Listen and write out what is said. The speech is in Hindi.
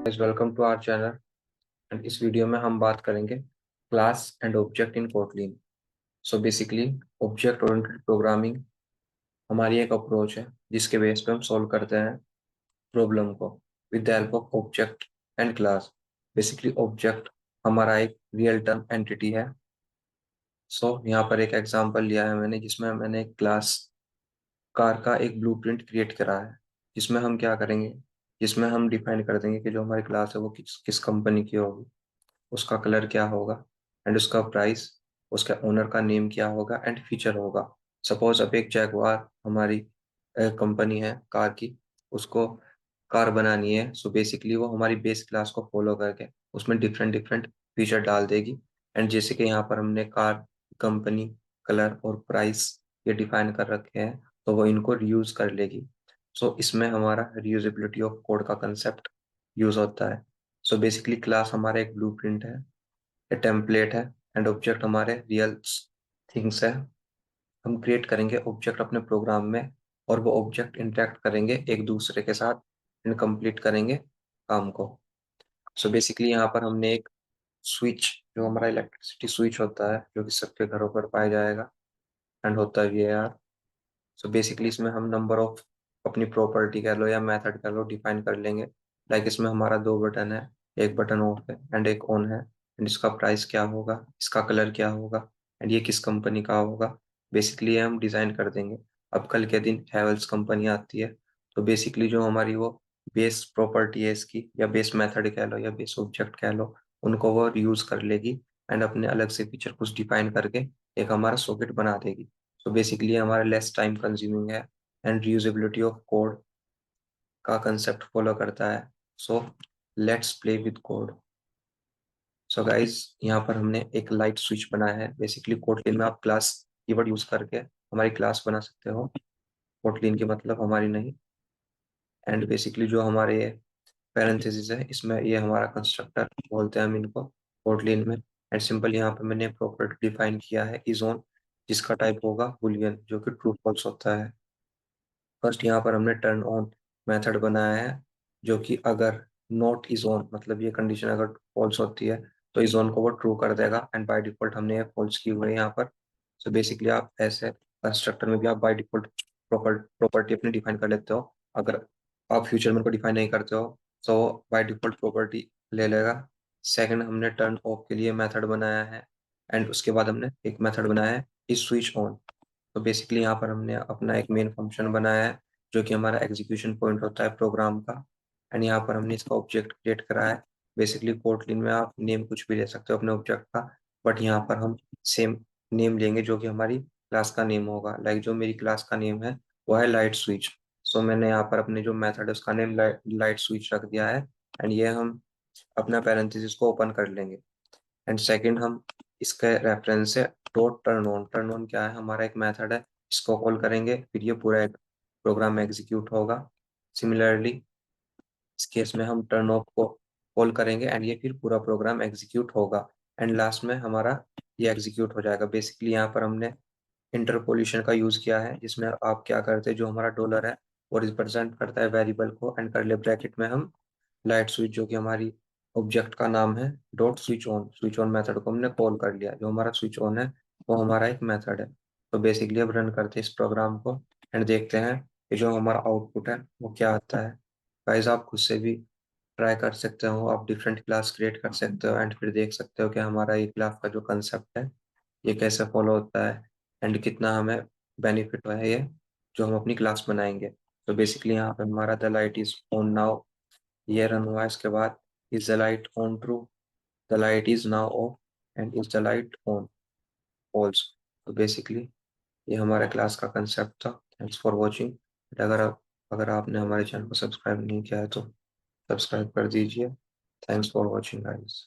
Welcome to our channel. And इस वीडियो में हम बात करेंगे class and object in Kotlin. So basically object oriented programming हमारी एक अप्रोच है जिसके बेस पे हम सॉल्व करते हैं प्रॉब्लम को with the help of object and class. Basically object हमारा एक रियल टाइम एंटिटी है। यहाँ पर एक एग्जांपल लिया है मैंने जिसमें मैंने एक क्लास कार का एक ब्लूप्रिंट क्रिएट करा है। जिसमें हम क्या करेंगे, जिसमें हम डिफाइन कर देंगे कि जो हमारी क्लास है वो किस किस कंपनी की होगी, उसका कलर क्या होगा एंड उसका प्राइस, उसके ओनर का नेम क्या होगा एंड फीचर होगा। सपोज अब एक जैगवार हमारी कंपनी है कार की, उसको कार बनानी है। सो बेसिकली वो हमारी बेस क्लास को फॉलो करके उसमें डिफरेंट डिफरेंट फीचर डाल देगी। एंड जैसे कि यहाँ पर हमने कार कंपनी, कलर और प्राइस ये डिफाइन कर रखे हैं, तो वो इनको रीयूज कर लेगी। इसमें हमारा रीयूजेबिलिटी ऑफ कोड का कंसेप्ट यूज होता है। बेसिकली क्लास हमारा एक ब्लूप्रिंट है, एक टेम्पलेट है एंड ऑब्जेक्ट हमारे रियल थिंग्स है। हम क्रिएट करेंगे ऑब्जेक्ट अपने प्रोग्राम में और वो ऑब्जेक्ट इंटरेक्ट करेंगे एक दूसरे के साथ एंड कंप्लीट करेंगे काम को। बेसिकली यहाँ पर हमने एक स्विच, जो हमारा इलेक्ट्रिसिटी स्विच होता है जो कि सबके घरों पर पाया जाएगा एंड होता भी है यार। बेसिकली इसमें हम नंबर ऑफ अपनी प्रॉपर्टी कह लो या मेथड कह लो डिफाइन कर लेंगे। लाइक इसमें हमारा दो बटन है, एक बटन ऑफ है एंड एक ऑन है। एंड इसका प्राइस क्या होगा, इसका कलर क्या होगा एंड ये किस कंपनी का होगा, बेसिकली ये हम डिजाइन कर देंगे। अब कल के दिन हैवेल्स कंपनी आती है, तो बेसिकली जो हमारी वो बेस प्रॉपर्टी है इसकी, या बेस मेथड कह लो या बेस ऑब्जेक्ट कह लो, उनको वो यूज कर लेगी एंड अपने अलग से फीचर कुछ डिफाइन करके एक हमारा सॉकेट बना देगी। बेसिकली हमारा लेस टाइम कंज्यूमिंग है एंड रीयूजेबिलिटी ऑफ कोड का कंसेप्ट फॉलो करता है। So let's play with code. Guys, यहाँ पर हमने एक लाइट स्विच बनाया है। बेसिकली कोटलिन में आप क्लास कीवर्ड यूज करके हमारी क्लास बना सकते हो। कोटलिन की मतलब हमारी नहीं। एंड बेसिकली जो हमारे पैरेंथेसिस है इसमें ये हमारा कंस्ट्रक्टर बोलते हैं हम इनको कोटलिन में। एंड सिंपल यहाँ पे मैंने प्रॉपर्टी डिफाइन किया है इज ऑन, जिसका टाइप होगा बूलियन जो कि ट्रू फॉल्स होता है। फर्स्ट यहाँ पर हमने टर्न ऑन मेथड बनाया है, जो कि अगर नॉट इज ऑन मतलब ये कंडीशन अगर फॉल्स होती है तो इज ऑन को वो ट्रू कर देगा। एंड बाय डिफॉल्ट हमने ये फॉल्स की हुई है यहाँ पर। बेसिकली आप ऐसे कंस्ट्रक्टर में भी आप बाय डिफॉल्ट प्रॉपर्टी अपनी डिफाइन कर लेते हो। अगर आप फ्यूचर में उनको डिफाइन नहीं करते हो तो बाय डिफॉल्ट प्रॉपर्टी ले लेगा। सेकंड हमने टर्न ऑफ के लिए मेथड बनाया है एंड उसके बाद हमने एक मेथड बनाया है इज स्विच ऑन। बेसिकली यहाँ पर हमने अपना एक मेन फंक्शन बनाया है जो कि हमारा एग्जीक्यूशन पॉइंट होता है प्रोग्राम का। एंड यहाँ पर हमने इसका ऑब्जेक्ट क्रिएट करा है। बेसिकली कोटलिन में आप नेम कुछ भी ले सकते हो अपने ऑब्जेक्ट का, बट यहाँ पर हम सेम नेम लेंगे जो कि हमारी क्लास का नेम होगा। लाइक जो मेरी क्लास का नेम है वो है लाइट स्विच। मैंने यहाँ पर अपने जो मेथड है उसका नेम लाइट स्विच रख दिया है। एंड ये हम अपना पैरेंथेसिस को ओपन कर लेंगे। एंड सेकंड हम इसका रेफरेंस है dot turn on. Turn on क्या है, हमारा एक मेथड है, इसको कॉल करेंगे फिर ये पूरा एक प्रोग्राम एग्जीक्यूट होगा। सिमिलरली इस केस में हम टर्न ऑफ को कॉल करेंगे एंड ये फिर पूरा प्रोग्राम एग्जीक्यूट होगा। एंड लास्ट में हमारा ये एग्जीक्यूट हो जाएगा। बेसिकली यहाँ पर हमने इंटरपोलेशन का यूज किया है, जिसमें आप क्या करते हैं, जो हमारा डॉलर है वो रिप्रेजेंट करता है वेरिएबल को एंड करले ब्रैकेट में हम लाइट स्विच जो कि हमारी ऑब्जेक्ट का नाम है डॉट स्विच ऑन मेथड को हमने कॉल कर लिया। जो हमारा स्विच ऑन है वो हमारा एक मेथड है। बेसिकली अब रन करते हैं इस प्रोग्राम को एंड देखते हैं कि जो हमारा आउटपुट है वो क्या आता है। गाइस, आप खुद से भी ट्राई कर सकते हो, आप डिफरेंट क्लास क्रिएट कर सकते हो एंड फिर देख सकते हो कि हमारा ये क्लास का जो कंसेप्ट है ये कैसे फॉलो होता है एंड कितना हमें बेनिफिट है ये जो हम अपनी क्लास बनाएंगे। बेसिकली यहाँ पे हमारा the light is on now ये रन हुआ। इसके बाद is the light on true, the light is now off and is the light on false. Basically ये हमारे क्लास का कंसेप्ट था। Thanks for watching. अगर आपने हमारे चैनल को सब्सक्राइब नहीं किया है तो सब्सक्राइब कर दीजिए। Thanks for watching guys.